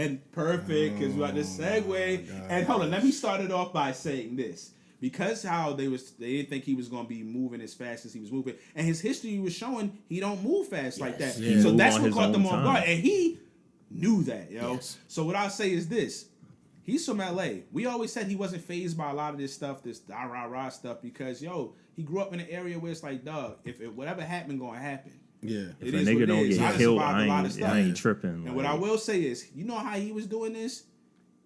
And perfect, because we're about to segue. And hold on, let me start it off by saying this. Because how they didn't think he was going to be moving as fast as he was moving. And his history was showing he don't move fast like that. Yeah. So that's what caught them off guard. And he knew that, yo. Yes. So what I'll say is this. He's from LA. We always said he wasn't fazed by a lot of this stuff, this rah-rah stuff, because, yo, he grew up in an area where it's like, dog, if whatever happened, going to happen. Yeah. If a nigga don't get killed, I ain't tripping. And what I will say is, you know how he was doing this?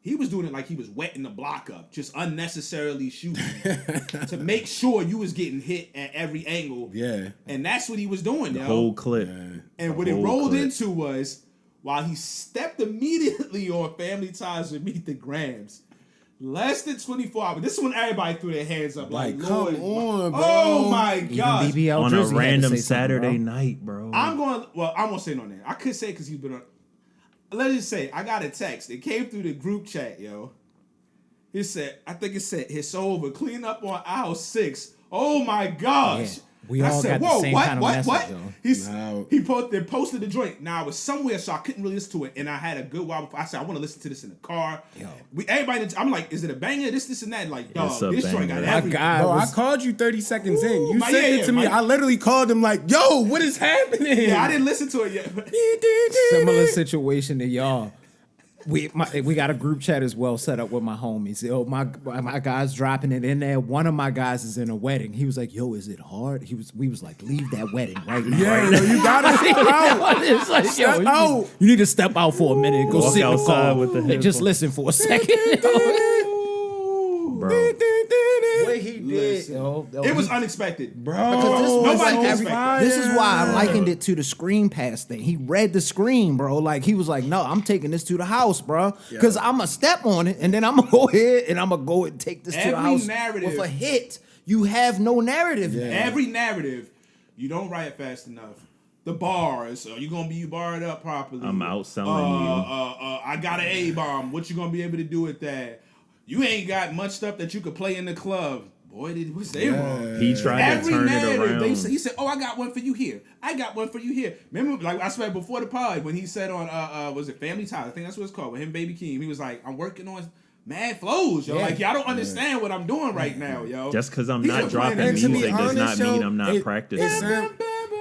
He was doing it like he was wetting the block up, just unnecessarily shooting to make sure you was getting hit at every angle. Yeah. And that's what he was doing, The whole clip. And what it rolled into was, while he stepped immediately on Family Ties with Meet the Grams, less than 24 hours. This is when everybody threw their hands up. Like come Lord, on, bro. Oh, my gosh. On a random Saturday night, bro. I won't say no name. I could say because he's been on. Let's just say, I got a text. It came through the group chat, yo. It said, I think it said, it's over. Clean up on aisle 6. Oh, my gosh. Yeah. We all got the same kind of message, though. He posted the joint. Now, I was somewhere, so I couldn't really listen to it. And I had a good while before. I said, I want to listen to this in the car. I'm like, is it a banger? This, and that. Like, dog, this joint got everything. Bro, I called you 30 seconds in. You sent it to me. I literally called him like, yo, what is happening? Yeah, I didn't listen to it yet. Similar situation to y'all. We got a group chat as well set up with my homies. Yo, my guys dropping it in there. One of my guys is in a wedding. He was like, "Yo, is it hard?" We was like, "Leave that wedding right now." Yeah, right you gotta step out. It's like, step out. You need to step out for a minute. Go sit in the car with the and just listen for a second. Bro. What he did, yo, it was unexpected, bro. This is why I likened it to the screen pass thing. He read the screen, bro. Like he was like, "No, I'm taking this to the house, bro, because I'm gonna step on it, and then I'm gonna go ahead and I'm gonna go and take this to the house with a hit." You have no narrative. Yeah. Every narrative, you don't write fast enough. The bars, are you gonna be barred up properly? I'm outselling you. I got an A-bomb. What you gonna be able to do with that? You ain't got much stuff that you could play in the club. Boy, was they wrong. He tried to turn it around. He said, "Oh, I got one for you here. I got one for you here." Remember, like I said before the pod, when he said on, was it Family Ties? I think that's what it's called. With him, Baby Keem, he was like, "I'm working on mad flows, yo. Like y'all don't understand what I'm doing right now, yo. Just because I'm not dropping music does not mean I'm not practicing."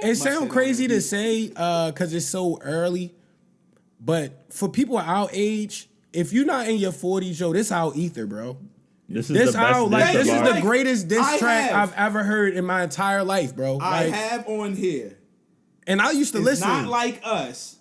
It sounds crazy to say because it's so early, but for people our age, if you're not in your 40s, yo, this out ether, bro. This is the greatest diss track I've ever heard in my entire life, bro. I have on here. And I used to listen. Not like us,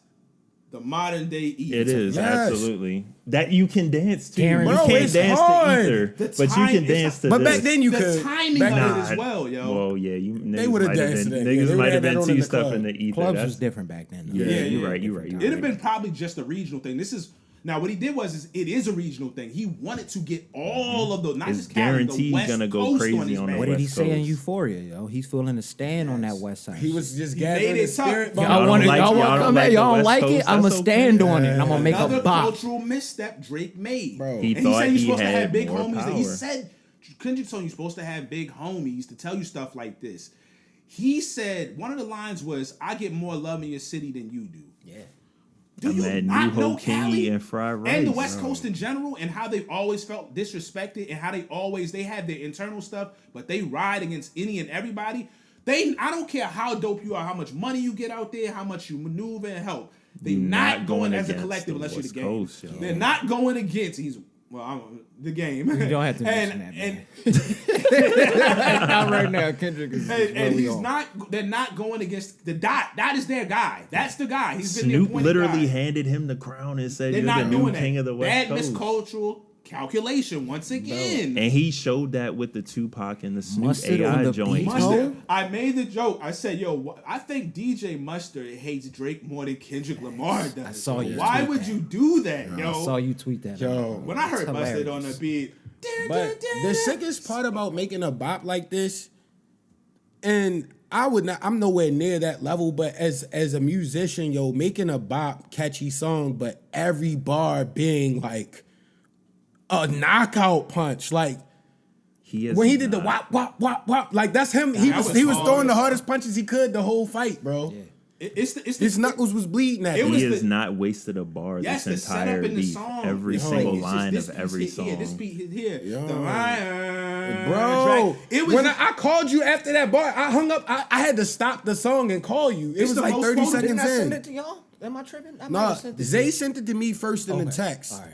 the modern day ether. It is, absolutely. That you can dance to. Bro, you can't dance hard. to ether, but you can dance to but this. back then you could. The timing of it as well, yo. Well, yeah, they would have danced to that. Niggas might have been too stuff in the ether. Clubs was different back then. Yeah, you're right. It'd have been probably just a regional thing. This is... Now, what he did it is a regional thing. He wanted to get all of those, not just Cali, the West gonna go Coast crazy on the What did he West say in Coast. Euphoria, yo? He's feeling a stand on that West Side. He was just gathering his spirit. Y'all want to come at? Y'all don't like it? I'm going to stand on it. I'm going to make a bop. Another cultural misstep Drake made. Bro. He thought he supposed to have big more homies. power. He said, Kendrick told you supposed to have big homies to tell you stuff like this. He said, one of the lines was, "I get more love in your city than you do." Yeah. Do you not know Cali and fried rice and the West Coast in general, and how they've always felt disrespected, and how they have their internal stuff, but they ride against any and everybody. I don't care how dope you are, how much money you get out there, how much you maneuver and help. They're not going as a collective unless you're the game. They're not going against. The game. You don't have to mention that, man. Not right now. Kendrick is and he's not. They're not going against the Dot. That is their guy. That's the guy. He's been Snoop literally handed him the crown and said, "You're the new king of the West Coast." That miscultural calculation once again. And he showed that with the Tupac and the Snoop AI joint. I made the joke. I said, "Yo, I think DJ Mustard hates Drake more than Kendrick Lamar does." I saw you. Why would you do that, yo? I saw you tweet that. Yo, when I heard Mustard on the beat. But the sickest part about making a bop like this, and I'm nowhere near that level, but as a musician, yo, making a bop catchy song, but every bar being like a knockout punch, like when he did the wop wop wop wop, like that's him. He was throwing the hardest punches he could the whole fight, bro. Yeah. His knuckles was bleeding at He is not wasted a bar Yes, this the setup entire in the beat. song. Every Yo, single it's just line this of piece every hit song. here, this beat hit here. Yo. The line, Bro, it was when I called you after that bar, I hung up. I had to stop the song and call you. It was the like most 30 quoted. seconds Didn't I send in. it to y'all? Am I tripping? I might Nah, have sent it. Zay sent it to me first in the text. All right.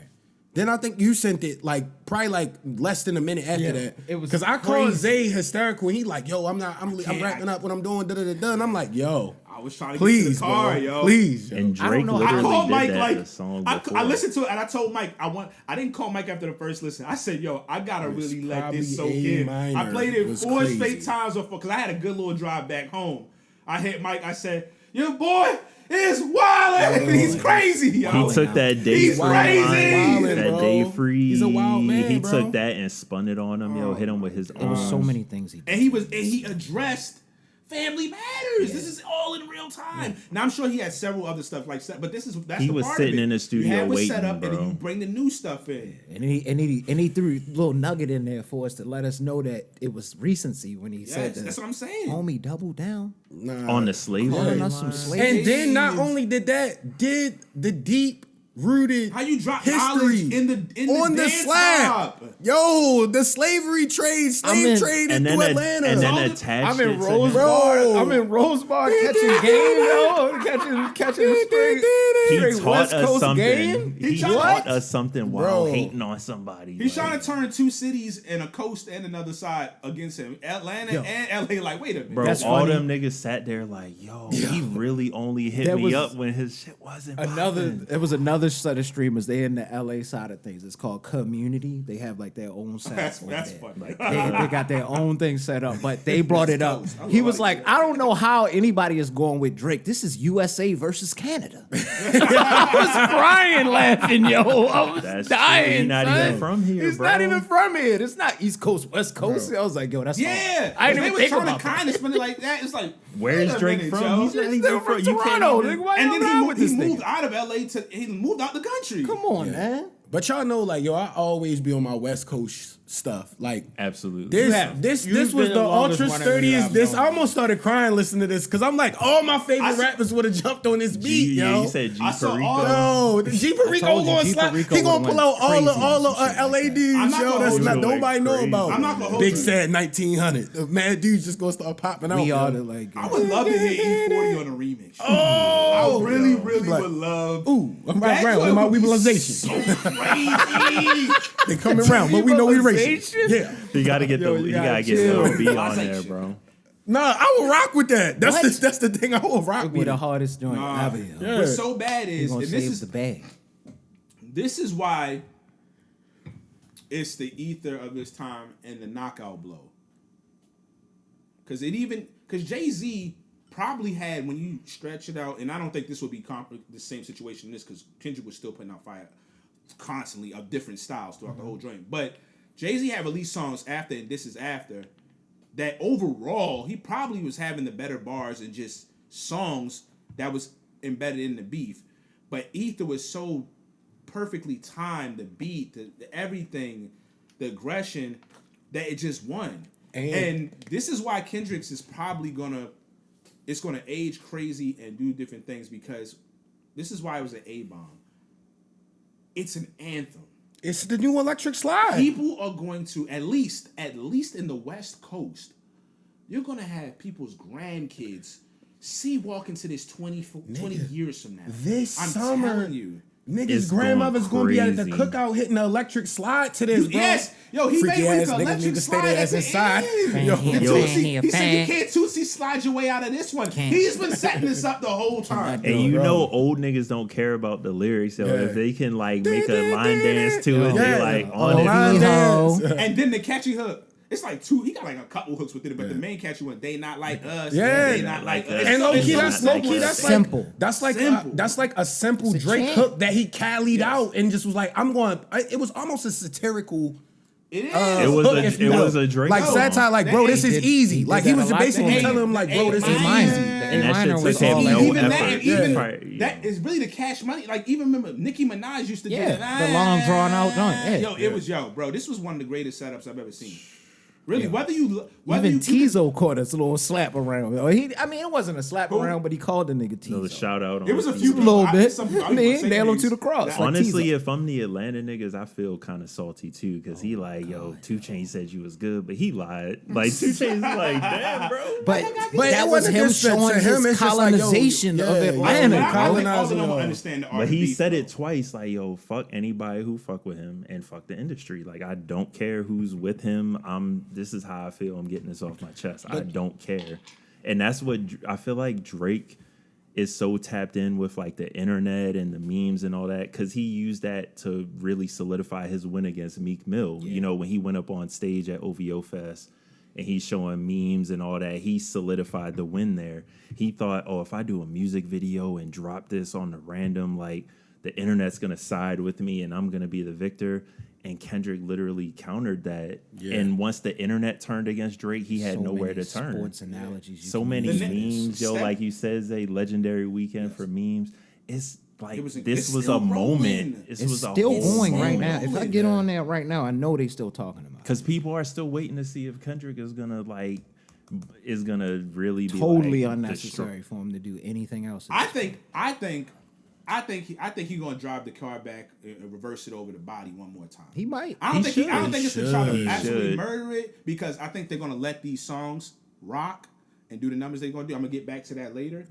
Then I think you sent it probably less than a minute after that. it was because I called crazy. Zay hysterical. And he like, yo, I'm wrapping up what I'm doing. And I'm like, yo, I was trying to please, get to the car, bro, yo. please. Yo. And Drake know. I literally I called did Mike that like the song I before. listened to it and I told Mike I didn't call Mike after the first listen. I said, yo, I gotta really let this soak probably in. A I minor played it was 4 crazy. straight times because I had a good little drive back home. I hit Mike. I said, your boy is wild. He's crazy, yo. He took that day He's free crazy. line, Wildin', that bro. day free. He's a wild man, He bro. took that and spun it on him. Yo, hit him with his There was so arms. many things he did. And he addressed Family Matters. This is all in real time. Now I'm sure he had several other stuff like that, but that's He the was part sitting of it. in the studio you have waiting, set up, and bro. then you bring the new stuff in. And he threw a little nugget in there for us to let us know that it was recency when he said Yes, that. that's what I'm saying. Homie, double down. Nah. On the slavery Calling us some line. slaves. And then not only did the deep rooted How you drop knowledge history in the on the dance slab. mob. Yo, the slavery trade, slave trade And into then, Atlanta. and then All the- attached I'm it in to Rose him. Bar. Bro. I'm in Rose Bar catching game, yo. Catching straight. He straight taught West us Coast something. game? He tried- taught us something while Bro. hating on somebody. He's like, trying to turn two cities and a coast and another side against him. Atlanta Yo. and LA. Like, wait a minute. Bro, That's all funny. them niggas sat there like, yo, he really only hit There me was up when his shit wasn't popping. There was another set of streamers. They in the LA side of things. It's called Community. They have like their own set. That's funny. They got their own thing set up, but they brought it up. Coast. I He was like like, I don't know how anybody is going with Drake. This is USA versus Canada. I was crying laughing, yo. I was That's true. dying. He not son. even from here, He's bro. not even from here. It's not East Coast, West Coast. I was like, yo, that's Yeah, hard. I didn't they even was think trying about to that. kind of spin it like that. It's like, Where's wait a Drake minute, from? yo. He's not even They're from from you can't Toronto. even- Nigga, why And you then ride he with this moved nigga? out of LA he moved out the country. Come on, man. But y'all know, like, yo, I always be on my West Coast stuff. Like, Absolutely. this You've was been the the longest ultra one ever sturdiest. I've This known. I almost started crying listening to this because I'm like, all my favorite I- rappers would have jumped on this beat, Yeah, yo. you said G I saw Perico. all- Yo, the G Perico told you, going G slap. Perico He gonna would've pull out went all crazy the on some shit LA like that. dudes, I'm not yo. gonna That's hold not you. nobody know Crazy. about. I'm not gonna hold Big you. Sad 1900. The mad dudes just gonna start popping out. We are yo. the like. I would love to hear E40 on a remix. Oh, I really like, would love. Ooh, I'm right That around joint with my would be weaponization. so crazy. They coming around, but we know we racist. Weaponization? Yeah. You gotta get Yo, the you you gotta gotta get chill. Lil B on Like there, shit. bro. Nah, I will rock with that. What? That's the thing. I will rock It'd be with. the it. hardest joint Nah. ever. Yo. Yeah. What's so bad He is, gonna and this save is the bag. this is why it's the ether of this time and the knockout blow. Because Jay-Z probably had, when you stretch it out, and I don't think this would be the same situation in this, because Kendrick was still putting out fire constantly of different styles throughout the whole joint. But Jay-Z had released songs after, and this is after, that overall, he probably was having the better bars and just songs that was embedded in the beef. But Ether was so perfectly timed, the beat, the everything, the aggression, that it just won. And this is why Kendrick's is probably gonna age crazy and do different things, because this is why it was an A-bomb. It's an anthem. It's the new electric slide. People are going to, at least in the West Coast, you're gonna have people's grandkids walk into this 20 years from now. This I'm summer, telling you. Niggas' It's grandmother's going gonna be at the crazy. cookout hitting the electric slide to this, bro. Yes, yo, he Freaky made ass the niggas electric need to stay slide their at ass the inside. end. Yo, And yo. Tootsie, he said you can't Tootsie slide your way out of this one. Can't. He's been setting this up the whole time. And you bro. know old niggas don't care about the lyrics, so Yeah. if they can like make a line dance to it, Yeah. they like Oh, on it. line Hey, dance. ho. And then the catchy hook. It's like he got like a couple hooks within it, but the main catchy one, they not like us. Yeah. They not like us. And low key, It's that's not low key. like That's that. like Simple. That's like a simple It's a Drake chant. hook that he Cali'd out and just was like, I'm going. It was almost a satirical. It is. It was hook, a- if you it will. was a Drake like song. satire. Like, bro, this He is did- easy. he Like did he that was a lot basically to telling him, like, bro, this is A-minor. easy. And that A-minor shit was took him all no that. Even effort. that, and even Right, that is really the Cash Money. Like even remember Nicki Minaj used to do Yeah, that. the long drawn out joint. Yeah. Yo, it was bro. This was one of the greatest setups I've ever seen. Really, whether you Even Tizo caught us a little slap around. I mean, it wasn't a slap around, but he called the nigga Tizo. Little shout out. It was a Tizo. few A little bit. I Nail him to the cross. Like Honestly, Tizo. if I'm the Atlanta niggas, I feel kind of salty too, because he like, yo, 2 Chainz said you was good, but he lied. Like 2 Chainz is like, damn, bro. But it that was wasn't him just to showing him, his it's just like, yo, colonization of yeah, Atlanta. yeah, bro. I think all colonizing of them y'all. understand the But he R&B said flow. it twice, like, yo, fuck anybody who fuck with him and fuck the industry. Like, I don't care who's with him. This is how I feel. I'm getting this off my chest. I don't care. And that's what I feel like Drake is so tapped in with, like, the internet and the memes and all that, because he used that to really solidify his win against Meek Mill. You know, when he went up on stage at OVO Fest and he's showing memes and all that, he solidified the win there. He thought, oh, if I do a music video and drop this on the random, like, the internet's going to side with me and I'm going to be the victor. And Kendrick literally countered that. Yeah. And once the internet turned against Drake, he had nowhere to turn. Sports analogies. So many memes, yo, like you said, it's a legendary weekend for memes. It's like, this was a moment. It's still going right now. If I get on there right now, I know they still talking about it. Because people are still waiting to see if Kendrick is going to, like, really be totally like, unnecessary for him to do anything else. I think he's gonna drive the car back and reverse it over the body one more time. He might. I don't think it's to try to He absolutely should. murder it, because I think they're gonna let these songs rock and do the numbers they're gonna do. I'm gonna get back to that later.